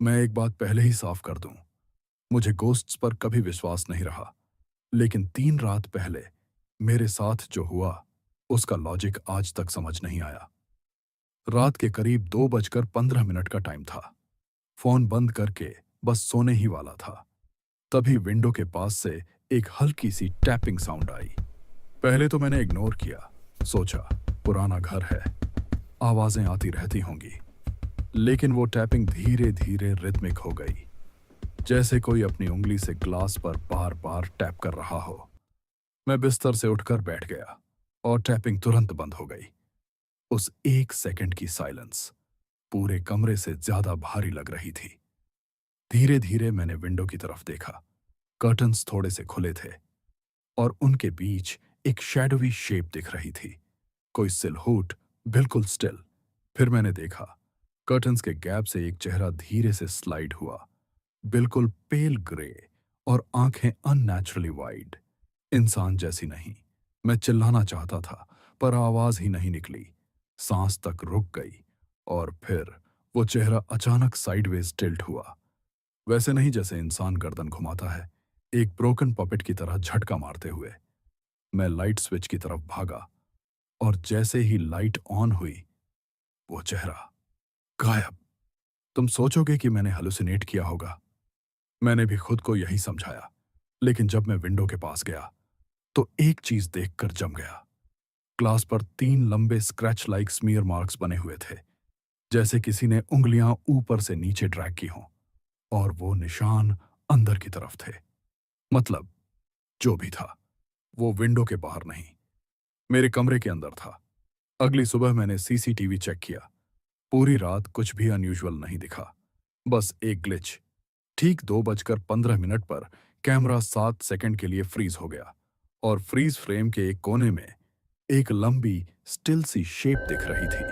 मैं एक बात पहले ही साफ कर दूं, मुझे गोस्ट्स पर कभी विश्वास नहीं रहा, लेकिन 3 रात पहले मेरे साथ जो हुआ, उसका लॉजिक आज तक समझ नहीं आया। रात के करीब 2:15 का टाइम था। फोन बंद करके बस सोने ही वाला था। तभी विंडो के पास से एक हल्की सी टैपिंग साउंड आई। पहले तो मैंने इग्नोर किया, सोचा पुराना घर है, आवाजें आती रहती होंगी। लेकिन वो टैपिंग धीरे धीरे रिदमिक हो गई, जैसे कोई अपनी उंगली से ग्लास पर बार बार टैप कर रहा हो। मैं बिस्तर से उठकर बैठ गया और टैपिंग तुरंत बंद हो गई। उस 1 सेकंड की साइलेंस पूरे कमरे से ज्यादा भारी लग रही थी। धीरे धीरे मैंने विंडो की तरफ देखा। कर्टन्स थोड़े से खुले थे और उनके बीच एक शैडोवी शेप दिख रही थी, कोई सिलहूट, बिल्कुल स्टिल। फिर मैंने देखा कर्टन्स के गैप से एक चेहरा धीरे से स्लाइड हुआ, बिल्कुल पेल ग्रे और आंखें अननेचुरली वाइड, इंसान जैसी नहीं। मैं चिल्लाना चाहता था पर आवाज ही नहीं निकली। सांस तक रुक गई और फिर वो चेहरा अचानक साइडवेज टिल्ट हुआ, वैसे नहीं जैसे इंसान गर्दन घुमाता है, एक ब्रोकन पपेट की तरह झटका मारते हुए। मैं लाइट स्विच की तरफ भागा और जैसे ही लाइट ऑन हुई, वो चेहरा गायब। तुम सोचोगे कि मैंने हेलुसिनेट किया होगा। मैंने भी खुद को यही समझाया, लेकिन जब मैं विंडो के पास गया तो एक चीज देखकर जम गया। ग्लास पर 3 लंबे स्क्रैच लाइक स्मीयर मार्क्स बने हुए थे, जैसे किसी ने उंगलियां ऊपर से नीचे ड्रैग की हों, और वो निशान अंदर की तरफ थे। मतलब जो भी था, वो विंडो के बाहर नहीं, मेरे कमरे के अंदर था। अगली सुबह मैंने सीसीटीवी चेक किया। पूरी रात कुछ भी अनयूजुअल नहीं दिखा, बस एक ग्लिच। ठीक 2:15 पर कैमरा 7 सेकंड के लिए फ्रीज हो गया और फ्रीज फ्रेम के एक कोने में एक लंबी स्टिल सी शेप दिख रही थी,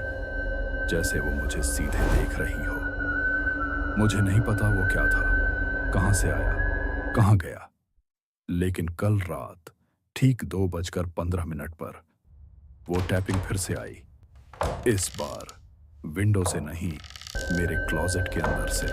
जैसे वो मुझे सीधे देख रही हो। मुझे नहीं पता वो क्या था, कहां से आया, कहां गया, लेकिन कल रात ठीक 2:15 पर वो टैपिंग फिर से आई। इस बार विंडो से नहीं, मेरे क्लोजेट के अंदर से।